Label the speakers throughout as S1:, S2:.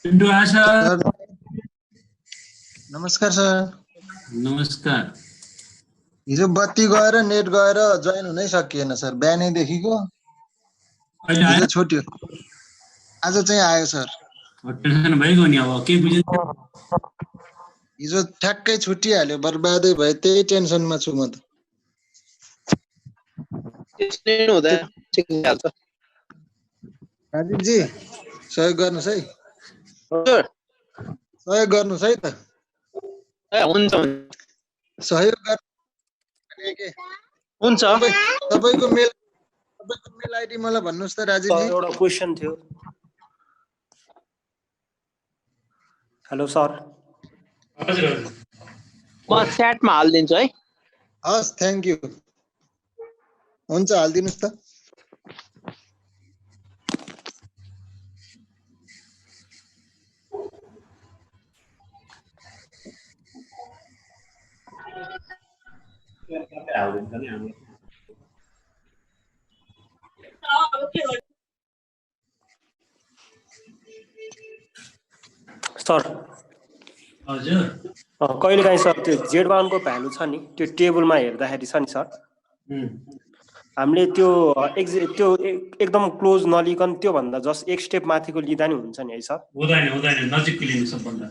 S1: पिंटू आया sir.
S2: Sir नमस्कार sir.
S1: नमस्कार।
S2: हिजो बत्ती गएर नेट गएर जोइन हुनै सकिएन सर, बिहानैदेखिको।
S1: अहिले
S2: हिजो
S1: आयो?
S2: छुट्यो, आज चाहिँ आयो सर।
S1: टेन्सन भइगयो नि, अब के बुझ्नु?
S2: हिजो ठ्याक्कै छुट्टिहाल्यो, बर्बादै भयो, त्यही टेन्सनमा छु म त। राजीवजी सहयोग गर्नुहोस् है, सहयोग गर्नुहोस् है त।
S3: हुन्छ
S2: सहयोग
S3: हुन्छ।
S2: तपाईँको मेल आइडी मलाई भन्नुहोस् त राजीवजी।
S4: एउटा क्वेशन थियो। Hello sir.
S1: हजुर हजुर,
S3: म च्याटमा हालिदिन्छु है।
S2: हस्, थ्याङ्क यू। हुन्छ, हालिदिनुहोस् त।
S4: सर
S1: हजुर
S4: कहिलेकाहीँ सर त्यो Z1 को भ्यालु छ नि, त्यो टेबलमा हेर्दाखेरि छ नि सर, हामीले त्यो एकदम क्लोज नलिकन त्यो भन्दा जस्ट एक स्टेप माथिको लिँदा नि हुन्छ नि है सर?
S1: हुँदैन हुँदैन, नजिकको लिनु सबभन्दा।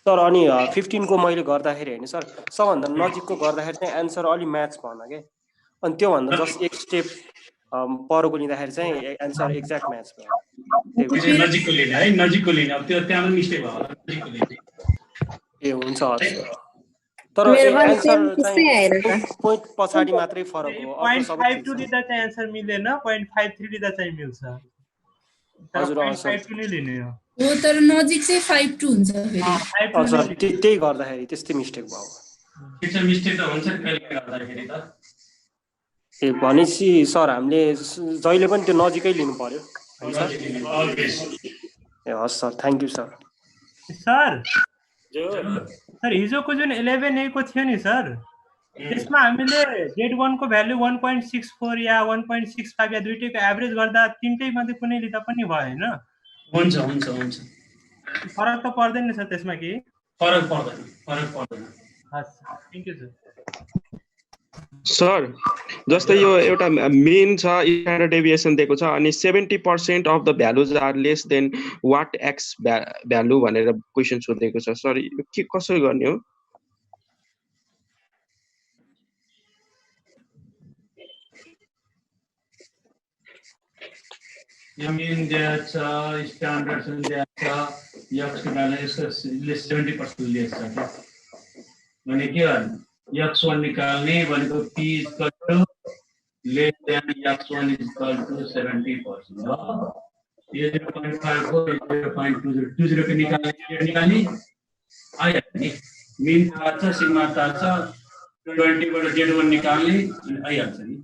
S4: सर अनि 15 को मैले गर्दाखेरि हैन सर, सबभन्दा नजिकको गर्दाखेरि चाहिँ एन्सर अलि म्याच भएन के, अनि त्यो भन्दा जस्ट एक स्टेप परको लिँदाखेरि चाहिँ एन्सर एक्ज्याक्ट म्याच भयो।
S1: नजिकको लिने है, नजिकको लिने। अब त्यो त्यहाँ पनि मिस्टेक भयो होला, नजिकको लिने।
S4: ए हुन्छ हस्। तर एन्सर चाहिँ पोइन्ट पछाडी मात्रै फरक हो।
S5: 0.52 लिँदा चाहिँ एन्सर मिल्दैन, 0.53 लिँदा चाहिँ मिल्छ।
S4: हजुर
S5: 0.52 नै लिने हो।
S6: हो तर नजिक चाहिँ 52 हुन्छ फेरि।
S4: हजुर त्यही गर्दाखेरि त्यस्तै मिस्टेक भयो।
S1: त्यो मिस्टेक त हुन्छ कहिले गर्दाखेरि त।
S4: ए भनेपछि सर हामीले जहिले पनि त्यो नजिकै लिनु पर्यो है सर? ए हस् sir, thank you sir.
S5: Sir हिजोको जुन 11A को थियो नि सर, त्यसमा हामीले Z1 को भ्यालु 1.64 या 1.65 या दुईटैको एभरेज गर्दा तीनटै मध्ये कुनै लिँदा पनि भयो हैन?
S1: हुन्छ हुन्छ हुन्छ,
S5: फरक त पर्दैन सर त्यसमा के?
S1: फरक पर्दैन।
S5: हस्, थ्याङ्क यू सर।
S7: सर जस्तै यो एउटा मेन छ, स्ट्यान्डर्ड डेभिएसन दिएको छ, अनि 70% of the values are less than what x value भनेर क्वेसन सोधेको छ सर, के कसरी गर्ने हो?
S1: यो मेन दिएको छ, स्ट्यान्डर्ड दिएको छ, एक्सको भ्यालु यसको 70% लेस छ क्या। भने के गर्नु? x1 निकाल्ने भनेको p लेस देन x1 = 70% हो। यो 0.5 को 0.20 को निकाल्ने आइहाल्छ नि। मिन थाहा छ, सिग्मा थाहा छ, 20 बाट Z1 निकाल्ने अनि आइहाल्छ नि।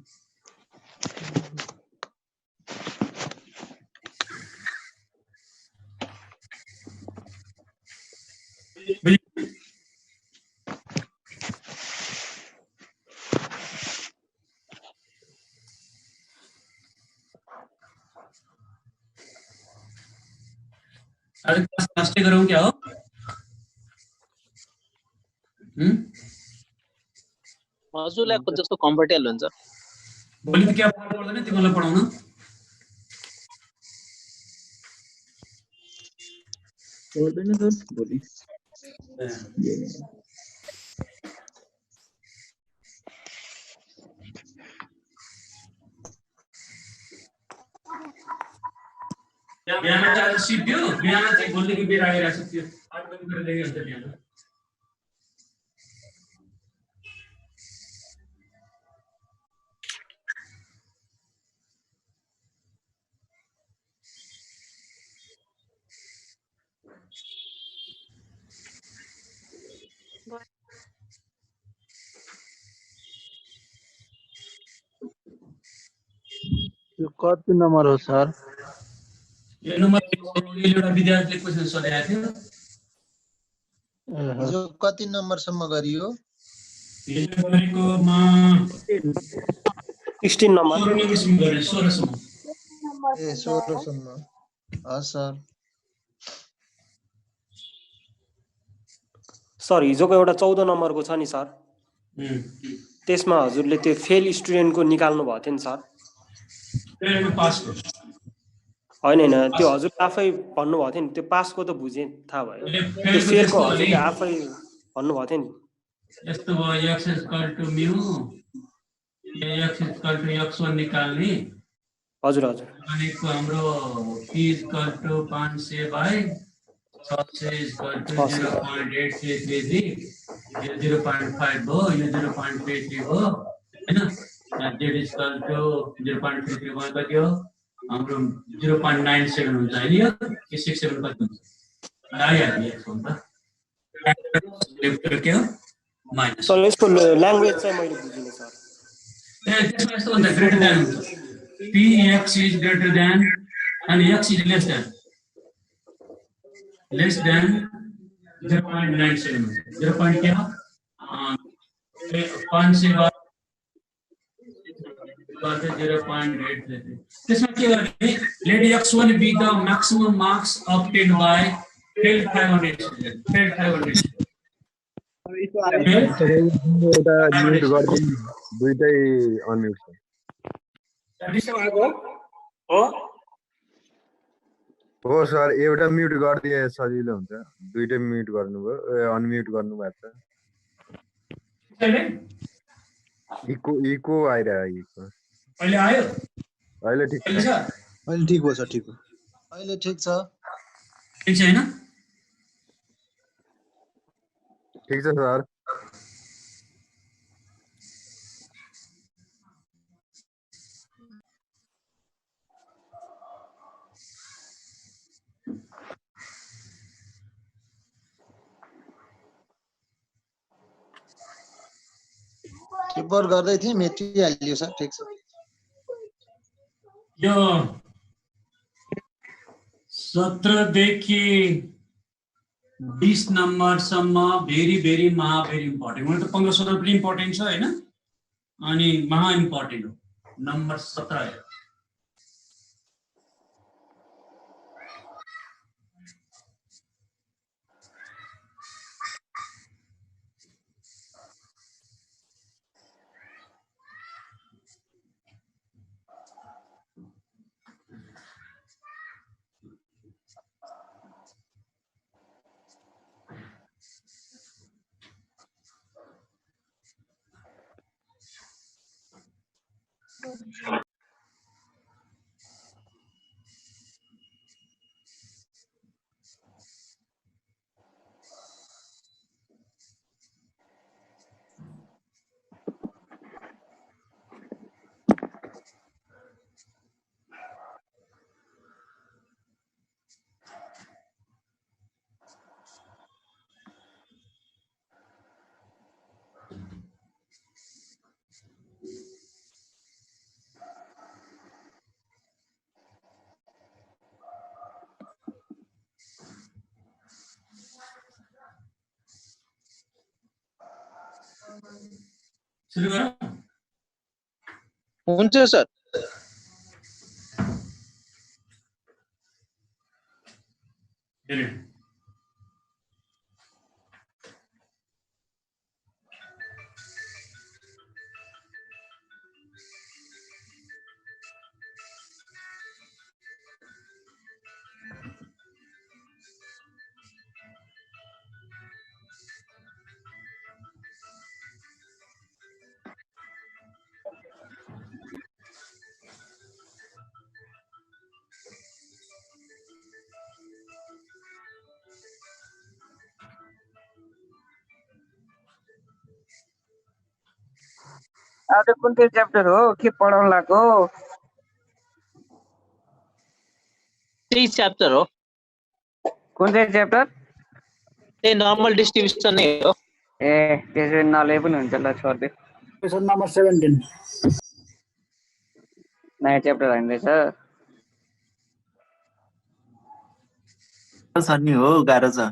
S1: आज क्लास लास्टै गरौँ क्या हो?
S3: हजुरलाई जस्तो कम्फर्टेबल हुन्छ।
S1: भोलि त क्या पर्दैन तिमीलाई पढाउन?
S8: पर्दैन सर भोलि।
S1: बिहान चाहिँ सिद्धियो, बिहान चाहिँ भोलिदेखि बेर आइरहेको छ, त्यो 8 बजीदेखि हुन्छ बिहान।
S8: यो कति नम्बर हो सर?
S1: यो नम्बर एउटा विद्यार्थीले क्वेशन सोधेको थियो।
S2: हिजो कति नम्बरसम्म गरियो?
S1: हिजो गरेकोमा
S4: 16 नम्बर।
S1: 16 सम्म।
S2: ए 16 सम्म। हस् सर।
S4: सर हिजोको एउटा 14 नम्बरको छ नि सर, त्यसमा हजुरले त्यो फेल स्टुडेन्टको निकाल्नु भएको थियो नि सर।
S1: पासको
S4: होइन होइन, त्यो हजुर आफै भन्नुभएको थियो नि, त्यो पासको त बुझेँ, थाहा भयो। त्यो फेलको हजुरले आफै भन्नुभएको थियो नि।
S1: यस्तो भयो, x equal to mu, x equal to x1 निकाल्ने।
S4: हजुर हजुर।
S1: भनेको हाम्रो p equal to 500 by 600 equal to 0.833, यो 0.5 भयो, यो 0.33 भयो हैन। z इक्वल टु 0.33 कति हो हाम्रो 0.97 हुन्छ हैन, यो 67 कति हुन्छ आइहाल्यो यसको त लेफ्ट के हो माइनस।
S4: सर यसको ल्याङ्ग्वेज चाहिँ मैले बुझिनँ सर।
S1: त्यसमा यस्तो हुन्छ, ग्रेटर देन हुन्छ, px is greater than and x is less than 0.97 0. क्या 500 बार 0.833। त्यसमा के गर्ने, let x1 be the maximum marks obtained by failed 500 student, failed 500
S8: एउटा म्युट गर्दिनु, दुईटै अनम्युट छ। हो सर, एउटा म्युट गरिदिए सजिलो हुन्छ, दुईटै म्युट गर्नुभयो, अनम्युट गर्नुभएको छ। इको आइरहेको।
S1: अहिले आयो,
S8: अहिले ठिक छ,
S2: अहिले ठिक हो सर, ठिक हो, अहिले ठिक छ,
S1: ठिक छ हैन?
S8: ठिक छ सर।
S2: पेपर गर्दै थिएँ, मेटिहाल्यो सर, ठिक छ।
S1: यो 17 देखि 20 नम्बरसम्म भेरी भेरी इम्पोर्टेन्ट। मैले त 15-16 पनि इम्पोर्टेन्ट छ हैन, अनि महा इम्पोर्टेन्ट हो नम्बर 17। सुरु गरौँ?
S3: हुन्छ सर।
S9: आज कुन चाहिँ च्याप्टर हो, के पढाउन लाग्यो?
S3: त्यही च्याप्टर हो।
S9: कुन चाहिँ च्याप्टर?
S3: त्यही नर्मल डिस्ट्रिब्युसन नै हो।
S9: ए त्यसो नले पनि हुन्छ, ल छोड्दे।
S10: क्वेसन नम्बर 17
S9: नयाँ च्याप्टर होइन रहेछ।
S10: सर नि हो, गाह्रो छ।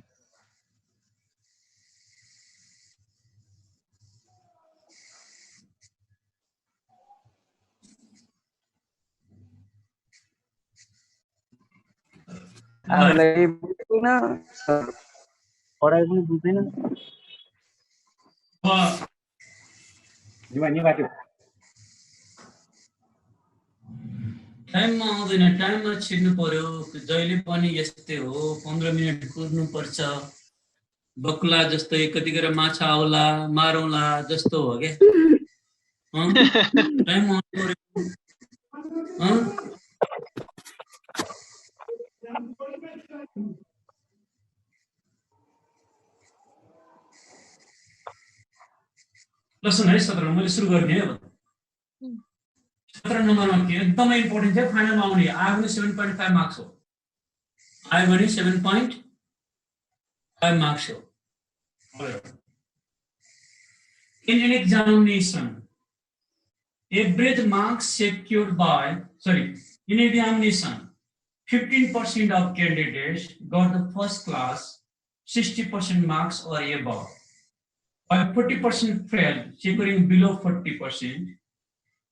S9: आफूलाई बुझ्दैन,
S10: पढाइ पनि बुझ्दैन।
S1: टाइममा आउँदैन, टाइममा छिर्नु पर्यो, जहिले पनि यस्तै हो, 15 मिनट कुर्नु पर्छ, बकुला जस्तै कतिखेर माछा आउला मारौँला जस्तो हो क्या। टाइम आउनु पर्यो। ल सुन है 17 मैले सुरु गर्ने अब 17 नम्बरमा के एकदमै इम्पोर्टेन्ट छ, फाइनलमा आउने आयो भने 7.5 मार्क्स हो, आयो भने 7.5 मार्क्स हो। In an examination, average marks secured by, in examination, 15% of candidates got the first class, 60% marks or above, while 40% failed, securing below 40%.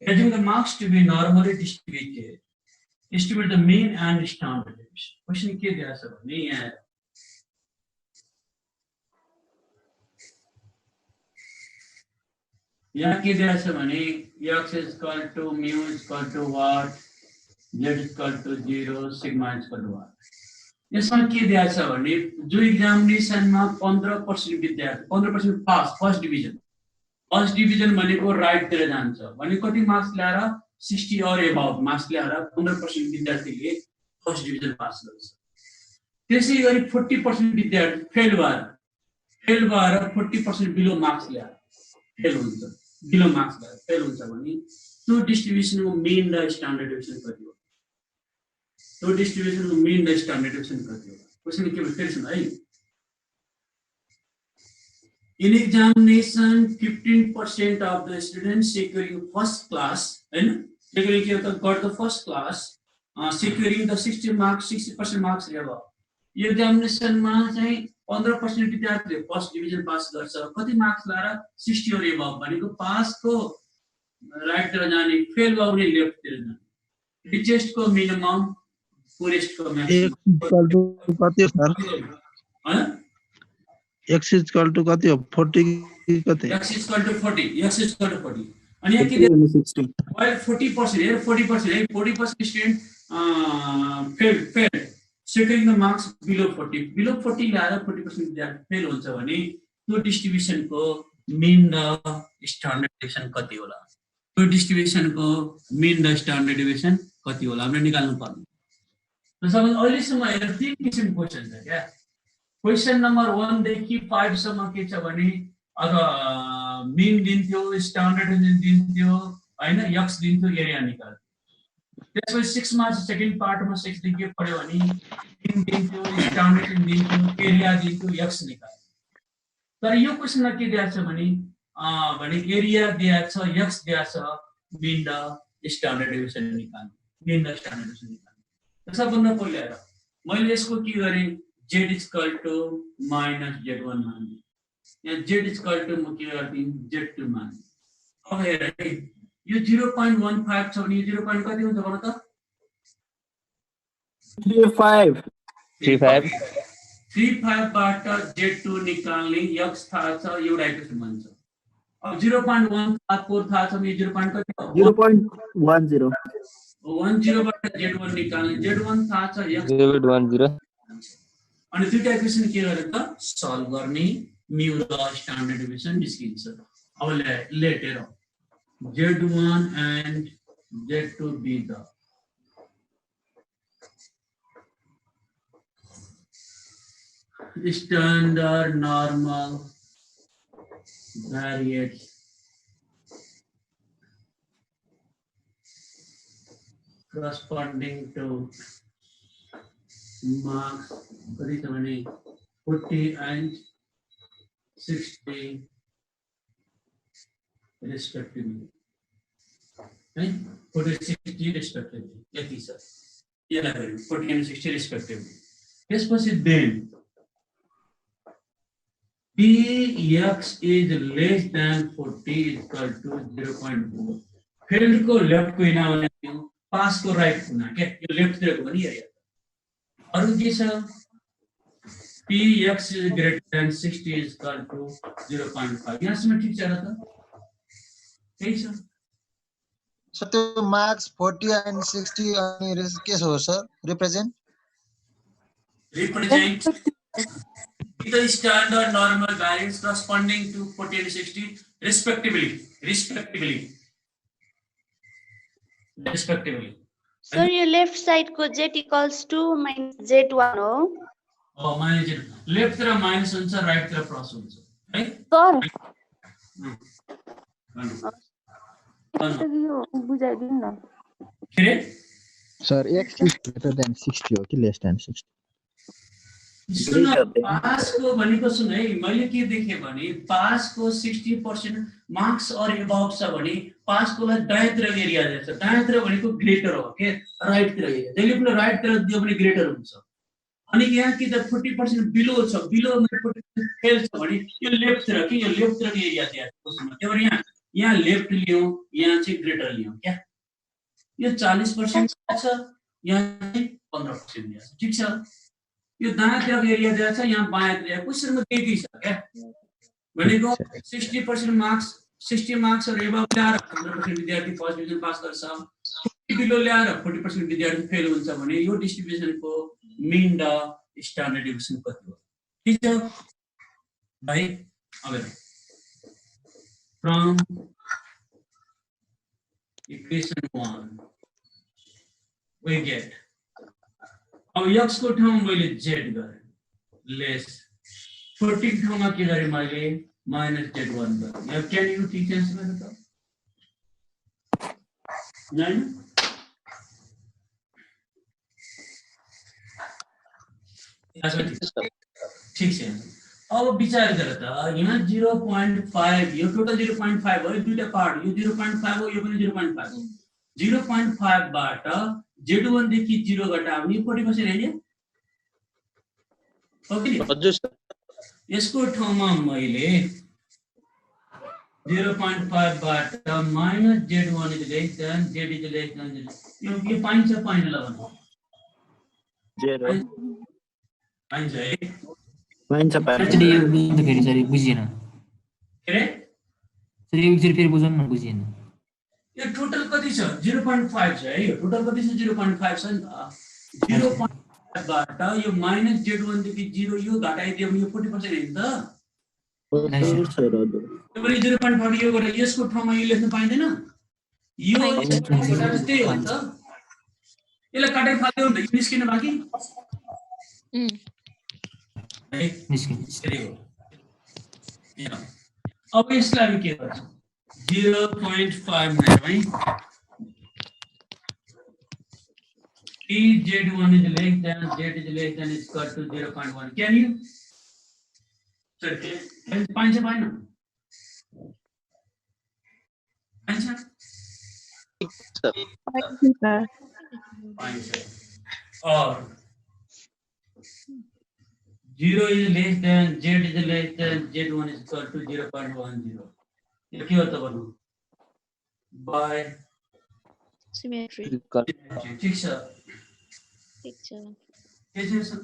S1: Assuming the marks to be normally distributed, estimate the mean and standard deviation. Question के दिया सब नहीं है। यहाँ के दिया सब नहीं, x is equal to mu is equal to what, z is equal to 0, sigma is equal to what. यसमा के दिया छ भने जो एग्जामिनेसनमा 15% विद्यार्थी 15% पास फर्स्ट डिभिजन भनेको राइट तिर जान्छ भने कति मार्क्स ल्याएर 60 और एबभ मार्क्स ल्याएर 15% विद्यार्थीले फर्स्ट डिभिजन पास गर्छ। त्यसैगरी 40% विद्यार्थी फेल भएर 40% बिलो मार्क्स ल्याएर फेल हुन्छ, बिलो मार्क्स ल्याएर फेल हुन्छ भने त्यो डिस्ट्रिब्युसनको मेन र स्ट्यान्डर्ड डेभिएसन कति हो, तो डिस्ट्रीब्यूशन में मीन द स्टैंडर्ड डेविएशन करते हो। क्वेश्चन के फिर सुना है, in examination 15% of the students securing first class है ना, securing के होता got the first class, securing the 60% marks रहेगा। ये एग्जामिनेशन में चाहिँ 15% विद्यार्थीले फर्स्ट डिभिजन पास गर्छ, कति मार्क्स लाएर 60 और एबभ भनेको पास को राइट तिर जाने, फेल भयो भने लेफ्ट तिर जाने, रिचेस्ट को मिनिमम पुरेस्ट को मैक्सिमम
S11: कति हो sir? x is equal to कति हो 40 कति?
S1: x is equal to 40 अनि यहाँ के दिया 60 while 40% here 40% है 40% student fail securing the marks below 40 ल्याएर 40% विद्यार्थी फेल हुन्छ भने त्यो डिस्ट्रिब्युसनको मिन र स्ट्यान्डर्ड डेभिएसन कति होला, त्यो डिस्ट्रिब्युसनको मिन र स्ट्यान्डर्ड डेभिएसन कति होला हामीले निकाल्नु पर्ने। र सबै अहिलेसम्म हेरेर 3 किसिमको क्वेशन छ क्या। क्वेशन नम्बर 1 देखि 5 सम्म के छ भने अथवा मिन दिन्थ्यो, स्ट्यान्डर्ड दिन्थ्यो हैन, x दिन्थ्यो, एरिया निकाल्थ्यो। त्यसपछि 6 मा सेकेन्ड पार्टमा 6 देखि के पढ्यो भने मिन दिन्थ्यो, स्ट्यान्डर्ड दिन्थ्यो, एरिया दिन्थ्यो, x निकाल्थ्यो। तर यो क्वेशनमा के दिएको छ भने एरिया दिएको छ, x दिएको छ, मिन र स्ट्यान्डर्ड डेभिएसन निकाल्नु, मिन र स्ट्यान्डर्ड डेभिएसन निकाल्नु। सबभन्दा पहिला हेर मैले यसको के गरे z is equal to minus z1 मान, यहाँ z is equal to म के गर्दिन z2 मान। अब हेर है यो 0.15 छ भने यो 0. कति हुन्छ भन त 35 बाट z2 निकाल्ने x थाहा छ, एउटा इक्वेसन बन्छ। अब 0.14 थाहा छ भने 0. कति हो
S11: 0.10
S1: बाट z1 निकाल्ने, z1 थाहा छ x
S12: 0.10
S1: अनि दुईटा इक्वेसन के गरेर त सल्भ गर्ने, म्यु र स्ट्यान्डर्ड डेभिएसन निस्किन्छ। अब लेट हेर z1 and z2 be the standard normal variates corresponding to marks 40 and 60 respectively. Right? 40 and 60 respectively. यति छ, यसलाई हेर्नु 40 and 60 respectively. त्यसपछि then Px is less than 40 is equal to 0.4. Field को left को इना भने पास को राइट कुना क्या, यो लेफ्ट तिरको पनि एरिया। अरु के छ Px is greater than 60 is equal to 0.5. यहाँसम्म ठिक छ र त? त्यही छ।
S2: सर त्यो मार्क्स 40 and 60 अनि के हो sir? Represent
S1: the standard normal variance corresponding to 40 and 60 respectively.
S12: Sir, your left side को z equals to minus z1 हो.
S1: Oh, minus z. Left तिर minus हुन्छ, right तिर plus हुन्छ. है?
S12: बुझाइदिनु न.
S1: के रे?
S13: Sir x is greater than 60 हो कि less than 60?
S1: पास को भनेको सुन है, मैले के देखे भने पास को 60% मार्क्स और अबाउट छ भने पास को लाई दायाँतिर एरिया दिन्छ। दायाँतिर भनेको ग्रेटर हो के, राइट तिर एरिया। जहिले पनि राइट तिर दियो भने ग्रेटर हुन्छ। अनि यहाँ कि त 40% बिलो छ, बिलो मा 40% फेल छ भने यो लेफ्ट तिर के, यो लेफ्ट तिर एरिया दिएको छ। त्यसैले यहाँ लेफ्ट लियो, यहाँ चाहिँ ग्रेटर लियो क्या। यो 40% छ, यहाँ चाहिँ 15% दिएको छ। ठीक छ? यो दायाँतिर एरिया दिएको छ, यहाँ बायाँतिर क्वेशनमा त्यही छ क्या। भनेको 60% मार्क्स 60 मार्क्स और एबभ ल्याएर 100% विद्यार्थी फर्स्ट डिभिजन पास गर्छ। 60 बिलो ल्याएर 40% विद्यार्थी फेल हुन्छ भने यो डिस्ट्रिब्युसनको मीन र स्ट्यान्डर्ड डिभिजन कति हो? ठीक छ भाइ? अब फ्रम इक्वेसन 1 we get अब x को ठाउँमा मैले z गरे लेस 14 ठाउँमा के गरे मैले माइनस z1 गरे। अब क्यान यु टिच एन्स मेरो त हैन? ठीक छ। अब विचार गर त यहाँ 0.5 यो टोटल 0.5 हो, दुईटा पार्ट यो 0.5 हो, यो पनि 0.5 हो। 0.5 बाट z1 देखि 0 घटाउने 40% हैन? ओके हजुर सर। यसको ठाउँमा मैले 0.5 बाट minus z1 is less than z is less than यो पाइन्छ पाइनला भन्नु?
S10: 0
S1: पाइन्छ है?
S10: पाइन्छ पाइन्छ।
S14: यो बुझ्नु फेरि सरी बुझिएन।
S1: के रे?
S14: सरी एकचोटि फेरि बुझाउनु न, बुझिएन।
S1: यो टोटल कति छ? 0.5 छ है। यो टोटल कति छ? 0.5 छ नि त। 0.5 बाट यो माइनस z1 देखि 0 यो घटाइदियो भने यो 40% हैन त? यो पनि 0.5 यो गरेर यसको ठाउँमा यो लेख्न पाइदैन? यो घटाएर त्यही हो नि त। यसलाई काटेर फाल्दियो नि त, यो निस्किन बाँकी अब यसलाई हामी के गर्छौँ? 0.5 है z1 is less than z is less than is equal to 0.1. Can you? Sir, पाइन्छ पाइन? पाइन्छ? पाइन्छ। और 0 is less than z is less than z1 is equal to 0.10. यो के हो त भन्नु? By
S12: symmetry.
S1: ठीक छ।
S12: ठीक छ।
S1: के छ यसमा?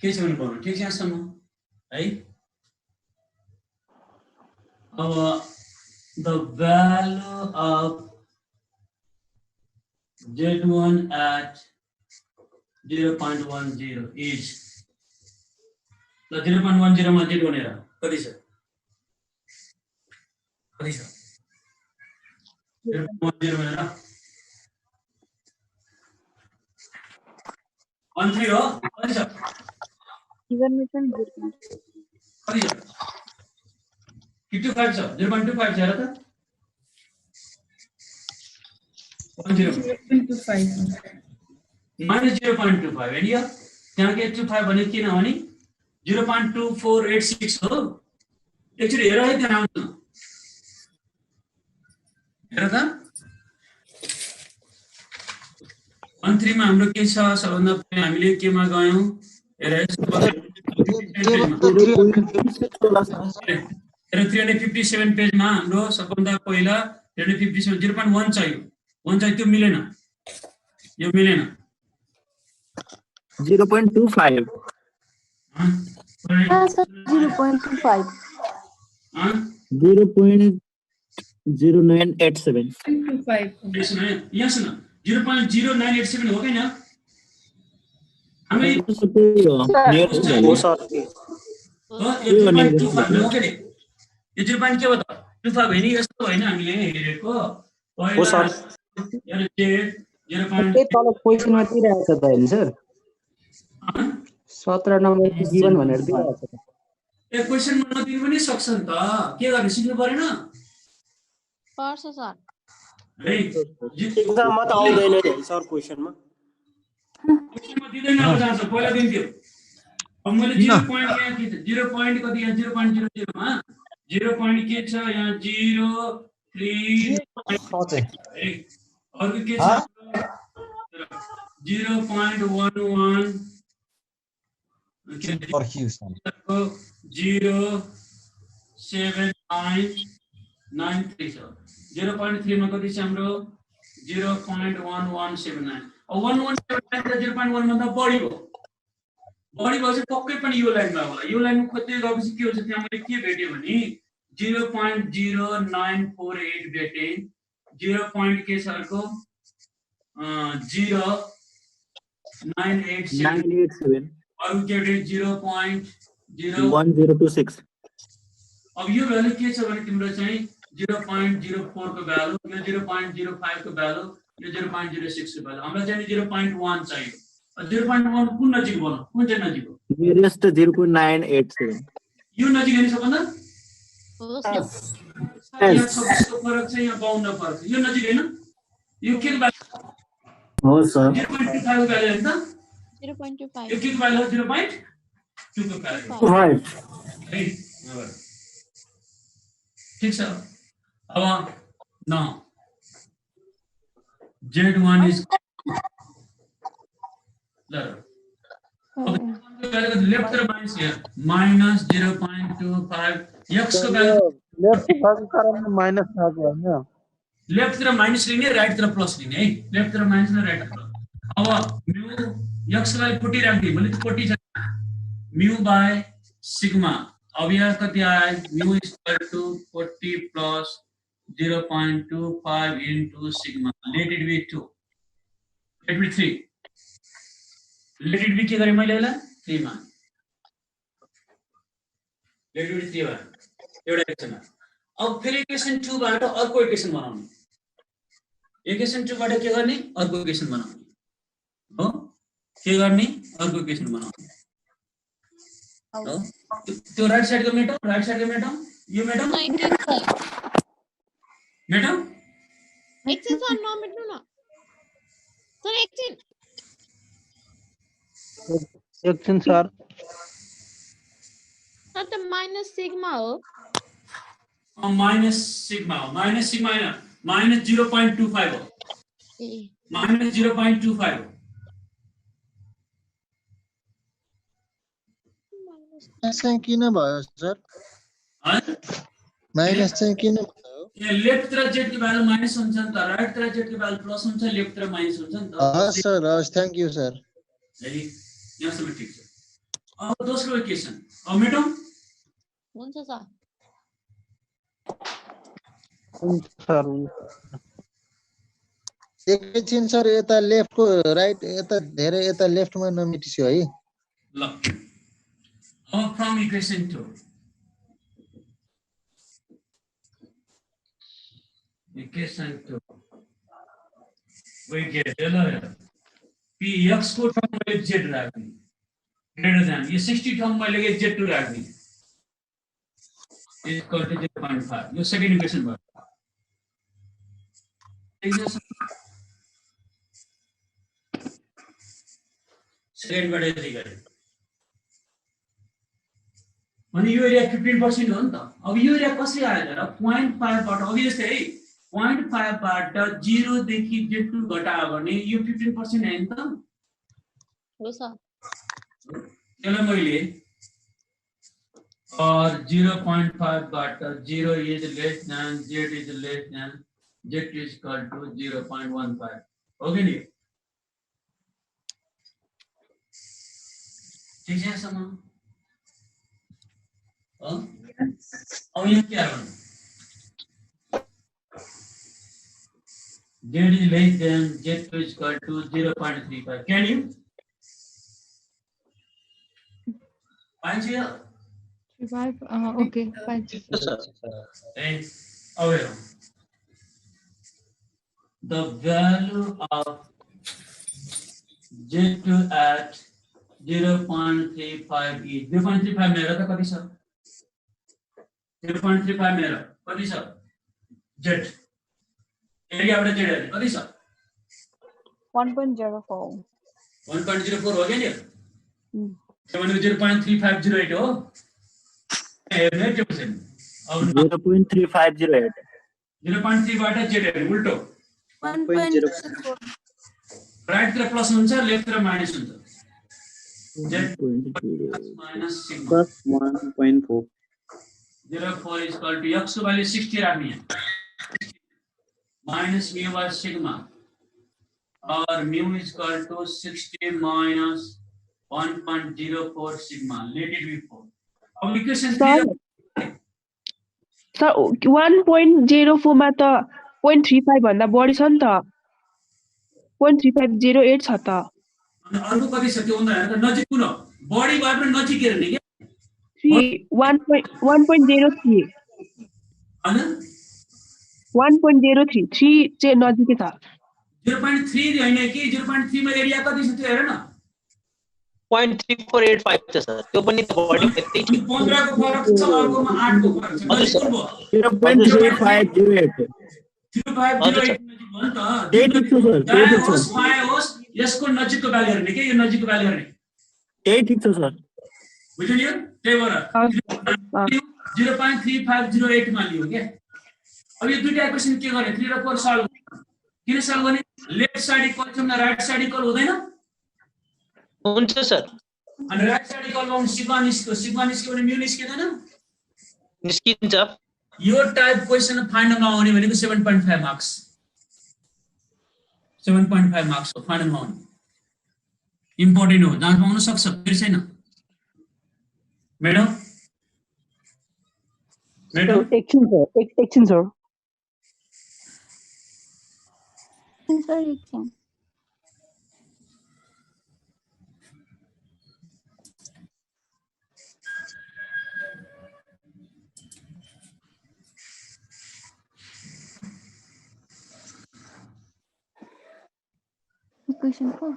S1: के छ भन्नु पर्यो? ठीक छ यसमा है? अब the value of z1 at 0.10 is ल 0.10 मा z1 हेर कति छ? कति छ? 0.10 हेर 13 हो। कति छ?
S12: इन्फर्मेसन
S1: कति छ? 55 छ। 0.25 छ हेर त।
S6: 0.25
S1: minus 0.25 हैन यो? त्यहाँ के 25 भने किन भने 0.2486 हो। एकचोटि हेर है त्यहाँ आउँछ। हेर त 13 मा हाम्रो के छ? सबभन्दा पहिले हामीले केमा गयौं? हेर 357 पेजमा हाम्रो सबभन्दा पहिला 357 0.1 चाहियो। 1 चाहियो, त्यो मिलेन। यो मिलेन।
S10: 0.25.
S12: 0.25.
S10: 0.0987.
S6: 25.
S1: Yes, no. 0.0987 हो गया ना? हमें
S10: हो सर
S1: 0.25 हो गया नि? यो 0. के बता? 25 होइन यस्तो होइन हामीले हेरेको
S4: हो सर
S1: यार जेड 0.
S15: त्यही तल क्वेशनमा दिइरहेको छ त हैन सर 17 नम्बर जीवन भनेर दिइरहेको छ
S1: ए क्वेशनमा नदिनु पनि सक्छ नि त के गर्ने सिक्नु परेन
S12: पर्छ सर
S1: है
S4: एक्जाममा त आउँदैन नि सर क्वेशनमा
S1: दिँदैन अब जान्छ पहिला दिन्थ्यो अब मैले 0 पॉइंट यहाँ के 0 पॉइंट कति यहाँ 0.00 मा 0 पॉइंट के छ यहाँ 0 3 अर्को के छ 0.11 0.7993 छ 0.3 मा कति छ हाम्रो 0.1179 अब 1179 त 0.1 भन्दा बढी हो बढी भएपछि पक्कै पनि यो लाइनमा होला यो लाइनमा खोज्दै गएपछि के हुन्छ त्यहाँ मैले के भेटे भने 0.0948 भेटे 0. के छ अर्को 0.987 अरु के भेटे 0.1026 अब यो भ्यालु के छ भने तिम्रो चाहिँ 0.04 को भ्यालु यो 0.05 को भ्यालु यो 0.06 को भ्यालु हामीलाई चाहिँ 0.1 चाहियो 0.1 कुन नजिक बोल्नु कुन चाहिँ नजिक हो
S10: nearest 0.987
S1: यो नजिक हैन सबभन्दा
S12: हो सर
S1: यहाँ 26 को फरक छ यहाँ 52 फरक छ यो नजिक हैन यो के भ्यालु
S10: हो सर
S1: 0.25 को भ्यालु हैन त
S12: 0.25
S1: यो के भ्यालु 0.2 को भ्यालु
S10: राइट
S1: ठीक छ अब न Z1 is लेफ्ट र माइनस here minus 0.25 x को भ्यालु
S11: लेफ्ट भएको कारणले माइनस आएको हैन
S1: लेफ्ट र माइनस लिने राइट र प्लस लिने है लेफ्ट र माइनस र राइट र प्लस अब म्यू x को भ्यालु 40 राख्दिए मैले त 40 छ म्यू बाइ सिग्मा अब यहाँ कति आयो mu equal to 40 plus 0.25 into sigma let it be 2 let it be 3 let it be के गरे मैले होला 3 मा let it be 3 मा एउटा इक्वेसन अब फेरि इक्वेसन 2 बाट अर्को इक्वेसन बनाउने इक्वेसन 2 बाट के गर्ने अर्को इक्वेसन बनाउने हो के गर्ने अर्को इक्वेसन बनाउने हो त्यो राइट साइड को मेटम यो मेटम मैडम
S12: एकछिन सर नमेट्नु न सर
S11: एकछिन सर
S12: सर त माइनस सिग्मा हो
S1: माइनस सिग्मा हैन माइनस 0.25 हो माइनस 0.25 हो
S2: चाहिँ किन भयो सर माइनस चाहिँ किन
S1: यहाँ लेफ्ट र जेड को भ्यालु माइनस हुन्छ नि त राइट र जेड को भ्यालु प्लस हुन्छ लेफ्ट र माइनस हुन्छ नि त
S2: हस् सर हस् थ्यांक यू सर
S1: है यहाँ सबै ठीक छ अब दोस्रो इक्वेसन अब मेटम
S12: हुन्छ सर
S11: सर
S2: एकैछिन सर यता लेफ्ट को राइट यता धेरै यता लेफ्टमा नमेटिस्यो है
S1: ल अब from equation 2 equation 2 we get px को टर्म मैले z राख्ने ग्रेटर देन यो 60 टर्म मैले z2 राख्ने is equal to 0.5 यो सेकेन्ड इक्वेसन भयो सेकेन्ड बाट यति गरे अनि यो एरिया 15% हो नि त अब यो एरिया कसरी आयो त 0.5 बाट अब यस्तै है 0.5 बाट 0 देखि z2 घटायो भने यो 15% हैन त
S12: हो सर
S1: त्यसलाई मैले और 0.5 बाट 0 is less than z is less than z is equal to 0.15 हो कि नि ठीक है समा अब यहाँ क्या है Z is less than Z2 is equal to 0.35. Can you? Find here.
S16: 5. Okay. 5.
S1: And aware. The value of Z2 at 0.35 is 0.35 मेरा तो कभी सर 0.35 मेरा कभी सर Z एरिया अपने Z है कभी सर
S16: 1.04.
S1: 1.04 हो गया नहीं? 0.3508 हो? 0.3508. 0.35 Z है उल्टो.
S16: 1.04.
S1: राइट तरफ प्लस हुन्छ लेफ्ट तरफ माइनस हुन्छ. Z minus sigma.
S10: Plus 1.4.
S1: 0.4 is equal to x को value 60 राख्नी है. Minus mu by sigma. और mu is equal to 60 minus 1.04 sigma. Let it be 4. अब equation 3
S17: सर 1.04 मा त 0.35 भन्दा बढी छ नि त 0.3508 छ त
S1: अर्को कति छ त्यो भन्दा हैन त नजिक कुन हो बढी भए पनि नजिक हेर्ने के
S17: 1.03
S1: हैन
S17: 1.03 चाहिँ नजिकै छ
S1: 0.3 हैन कि 0.3 मा एरिया कति छ त्यो हेर न
S3: 0.3485 छ सर त्यो पनि त बढी त्यति
S1: 15 को फरक छ अर्कोमा 8 को फरक छ
S3: हजुर सर
S10: 0.3508
S1: यसको नजिकको भ्यालु हेर्ने के यो नजिकको भ्यालु हेर्ने
S10: 8 ठिक छ सर
S1: बुझ्यो नि त्यही भएर 0.3508 मा लियो के अब यो दुईटा इक्वेसन के गर्ने 3 र 4 सल्भ किन सल्भ गर्ने लेफ्ट साइड इक्वल छ भने राइट साइड इक्वल हुँदैन
S3: हुन्छ सर
S1: अनि राइट साइड इक्वल भने सिग्मा निस्क्यो भने म्यु निस्किदैन
S3: निस्किन्छ
S1: यो टाइप क्वेशन फाइनलमा आउने भनेको 7.5 मार्क्स 7.5 मार्क्स हो फाइनलमा आउने इम्पोर्टेन्ट हो जान पाउन सक्छ फेरि छैन मैडम
S17: एकछिन सर
S16: एकछिन Question 4.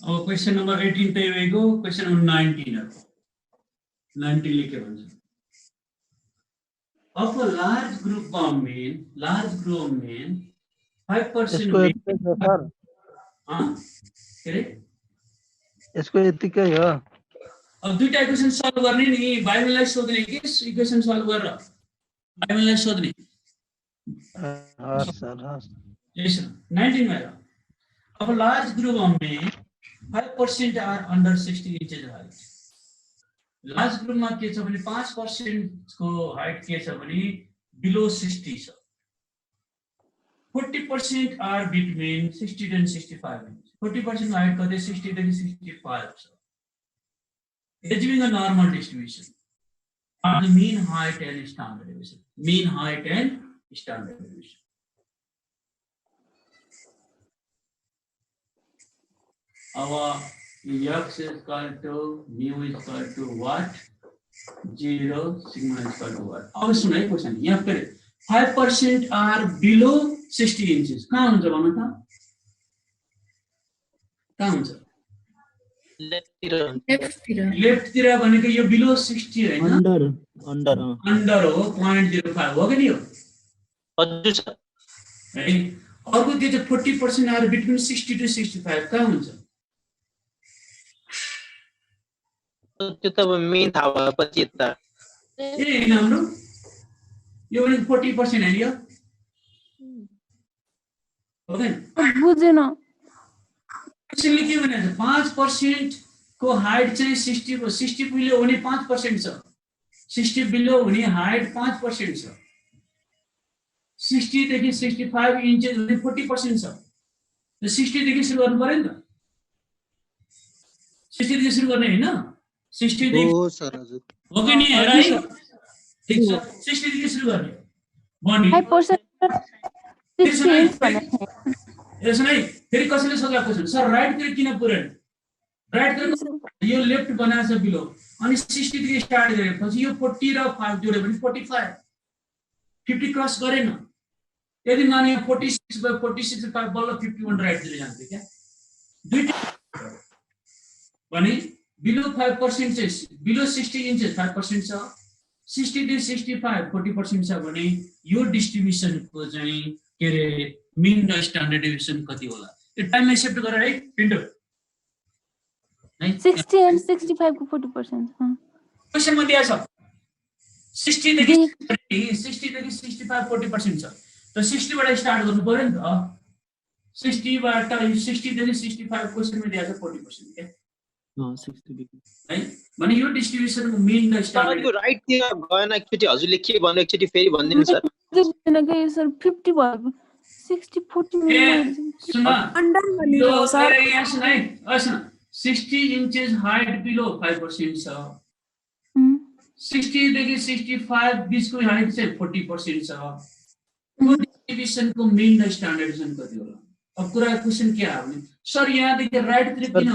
S1: अब क्वेशन नंबर 18 तय भएको क्वेशन नंबर 19 लेके भन्छ of a large group of men 5%
S11: यसको यतिकै हो
S1: अब दुईटा इक्वेसन सल्भ गर्ने नि बाइबललाई सोध्ने कि इक्वेसन सल्भ गरेर बाइबललाई सोध्ने
S11: सर
S1: yes 19 मा of a large group of men 5% are under 60 inches height. Large group मा के छ भने 5% को हाइट के छ भने बिलो 60 छ. 40% are between 60 and 65 inches. 40% height कतै 60 देखि 65 छ. Assuming a normal distribution. The mean height and standard deviation. Mean height and standard deviation. Our x is equal to mu is equal to what? 0 sigma is equal to what? अब सुन है question यहाँ pay 5% are below 60 inches. कहाँ हुन्छ भन्नु त? कहाँ हुन्छ? Left तिर भनेको यो बिलो 60 हैन? अन्डर हो 0.05 हो कि नि हो?
S3: हजुर सर।
S1: है अर्को त्यो चाहिँ 40% आएर बिट्विन 60 to 65 कहाँ हुन्छ?
S3: त्यो त मेन थाहा भएपछि त
S1: ए हैन हाम्रो यो भने 40% हैन यो? हो हैन?
S16: बुझेन।
S1: त्यसले के भनेको छ 5% को हाइट चाहिँ 60 बिलो हुने 5% छ। 60 बिलो हुने हाइट 5% छ। 60 देखि 65 इन्चेस हुने 40% छ। त 60 देखि सुरु गर्नु पर्यो नि त। 60 देखि सुरु गर्ने हैन? 60 देखि
S2: हो सर हजुर।
S1: हो कि नि हेर है? ठीक छ 60 देखि सुरु गर्ने। बनी
S16: 5% 60 inch भनेको
S1: यसो नै फेरि कसैले सोधेको छ सर राइट तिर किन पुर्याउनु? राइट तिर यो लेफ्ट बनाएको छ बिलो अनि 60 देखि स्टार्ट गरेपछि यो 40 र 5 जोड्यो भने 45 50 क्रस गरेन। यदि माने 46 बाइ 46 5 बल्ल 51 राइट तिर जान्छ क्या? दुईटा भने बिलो 5% चाहिँ बिलो 60 इन्चेस 5% छ। 60 देखि 65 40% छ भने यो डिस्ट्रिब्युसनको चाहिँ के रे मीन र स्ट्यान्डर्ड डेभिएसन कति होला? यो टाइममा शिफ्ट गरेर है प्रिन्टर है
S16: 60 and 65 को 40%।
S1: क्वेशनमा दिएको छ 60 देखि 65 40% छ। त 60 बाट स्टार्ट गर्नु पर्यो नि त। 60 बाट 60 देखि 65 क्वेशनमा दिएको छ 40% के?
S10: 60 देखि
S1: है भने यो डिस्ट्रिब्युसनको मीन र स्ट्यान्डर्ड
S3: यो राइट तिर गएन एकचोटी हजुरले के भन्नु एकचोटी फेरि भनिदिनु सर।
S16: बुझेन के सर 50 भयो 60 40
S1: सुन
S16: अन्डर भनेको सर।
S1: यहाँ सुन है सुन 60 इन्चेस हाइट बिलो 5% छ। 60 देखि 65 बीचको हाइट चाहिँ 40% छ। यो डिस्ट्रिब्युसनको मीन र स्ट्यान्डर्ड कति होला? अब कुरा क्वेशन के आयो भने सर यहाँ देखि राइट तिर किन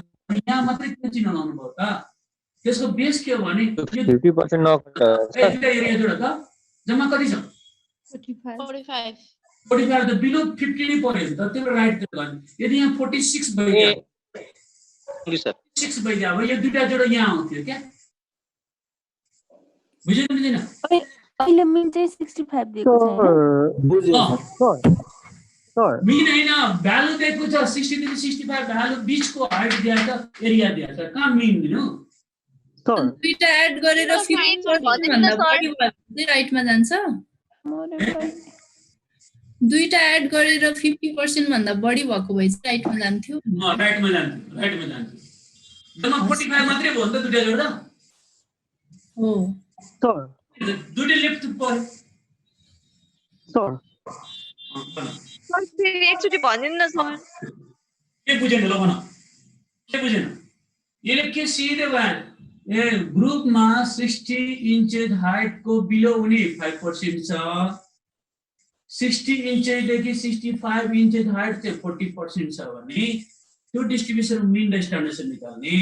S1: यहाँ मात्रै किन चिन्ह लाउनु भयो त? त्यसको बेस के हो भने
S3: 50% नक
S1: एरिया जोड त जम्मा कति छ? 45 त बिलो 50 नै पर्यो नि त त्यो राइट तिर गर्ने। यदि यहाँ 46 भइदियो
S3: सर
S1: 6 भइदियो अब यो दुईटा जोड यहाँ आउँथ्यो क्या? बुझ्नु बुझेन?
S16: अहिले मिन चाहिँ 65 दिएको छ
S10: बुझेँ सर।
S1: मिन हैन भ्यालु दिएको छ 60 देखि 65 भ्यालु बीचको हाइट दिएको छ एरिया दिएको छ। कहाँ मिन दिनु?
S10: सर
S6: दुईटा एड गरेर 50% भन्दा बढी भयो राइटमा जान्छ। दुईटा एड गरेर 50% भन्दा बढी भएको भए चाहिँ राइटमा जान्थ्यो।
S1: राइटमा जान्थ्यो। जम्मा 45 मात्रै भयो नि त दुईटा जोड्दा?
S6: हो
S10: सर
S1: दुईटा लेफ्ट पर्यो
S10: सर।
S18: सर फेरि एकचोटि भनिदिनु न सर।
S1: के बुझेन ल भन? के बुझेन? यसले के सिधै भयो ए ग्रुपमा 60 इन्चेस हाइटको बिलो हुने 5% छ। 60 इन्चदेखि 65 इन्चेस हाइट चाहिँ 40% छ भने त्यो डिस्ट्रिब्युसन मिन र स्ट्यान्डर्ड निकाल्ने।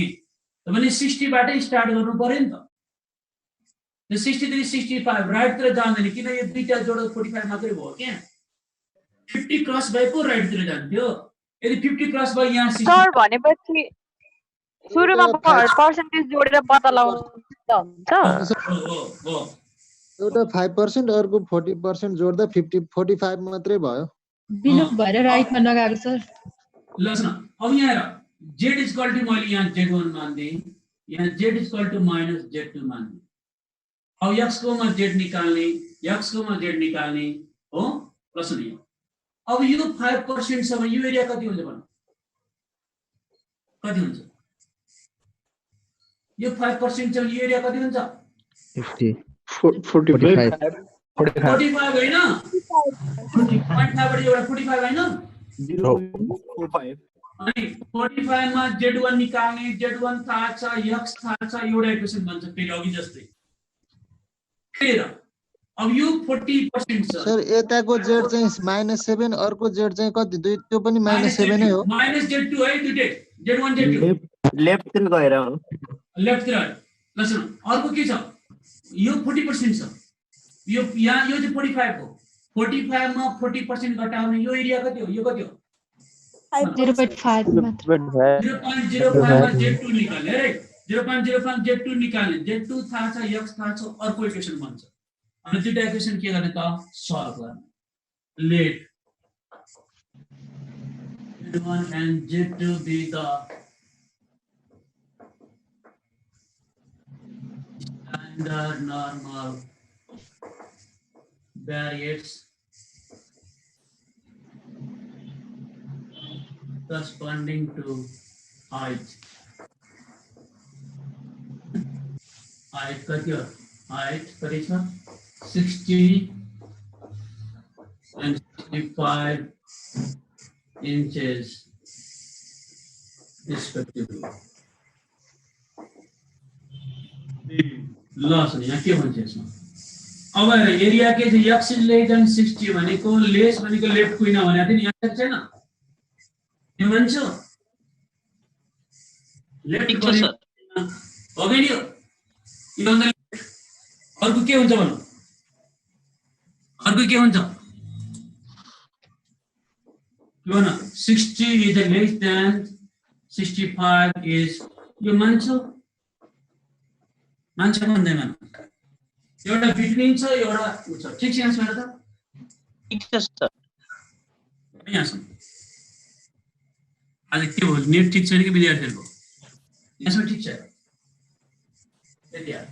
S1: भने 60 बाटै स्टार्ट गर्नु पर्यो नि त। त्यो 60 देखि 65 राइट तिर जाँदैन किन यो दुईटा जोड 45 मात्रै भयो क्या? 50 क्रस भएको राइट तिर जान्थ्यो। यदि 50 क्रस भयो यहाँ
S18: सर भनेपछि सुरुमा पर्सेन्टेज जोडेर पत्ता लगाउनु हुन्छ।
S2: एउटा 5% अर्को 40% जोड्दा 45 मात्रै भयो।
S6: बिलो भएर राइटमा लगाएको सर।
S1: ल सुन अब यहाँ हेर z इक्वल टु मैले यहाँ z1 मान्दिए यहाँ z equal to minus z2 मान्दिए। अब x को मा z निकाल्ने x को मा z निकाल्ने हो प्लस नि। अब यो 5% छ भने यो एरिया कति हुन्छ भन? कति हुन्छ? यो 5% छ यो एरिया कति हुन्छ?
S13: 50
S10: 45
S1: 45 हैन? 0.5 बाट एउटा 45 हैन?
S10: 0.45
S1: अनि 45 मा z1 निकाल्ने z1 थाहा छ x थाहा छ एउटा इक्वेसन बन्छ फेरि अघि जस्तै। फेरि अब यो 40% छ
S2: सर यताको z चाहिँ -7 अर्को z चाहिँ कति दुई त्यो पनि -7 नै हो।
S1: -z2 है दुईटै z1 z2
S10: लेफ्ट तिर गएर हो।
S1: लेफ्ट तिर ल सुन अर्को के छ यो 40% छ, यो यहाँ यो चाहिँ 45 हो, 45 मा 40% घटाउने यो एरिया कति हो, यो कति हो
S19: 0.5 मात्र
S1: 0.05 मा Z2 निकाल्ने रे, 0.05 Z2 निकाल्ने, Z2 थाहा छ, x थाहा छ, अर्को इक्वेसन बन्छ। अनि दुईटा इक्वेसन के गर्ने त सल्भ गर्ने। Let Z1 and Z2 be the standard normal variates corresponding to height. Height कति हो? Height कति छ? 60 and 65 inches respectively. ल सुन यहाँ के भन्छ यसमा, अब एरिया के छ x is less than 60 भनेको लेस भनेको लेफ्ट कुइन भनेको थियो नि, यहाँ छैन के भन्छ लेफ्ट कुइन हो गयो नि, यो भन्दा अर्को के हुन्छ भन्नु, अर्को के हुन्छ के भन, 60 is less than 65 is यो मान्छ मान्छ भन्दैन, एउटा बिट्विन छ एउटा उ छ, ठीक छ यहाँसम्म त
S3: ठीक छ सर
S1: यहाँसम्म। आज के भयो नेट ठीक छैन कि विद्यार्थीहरुको, यहाँसम्म ठीक छ यति यार।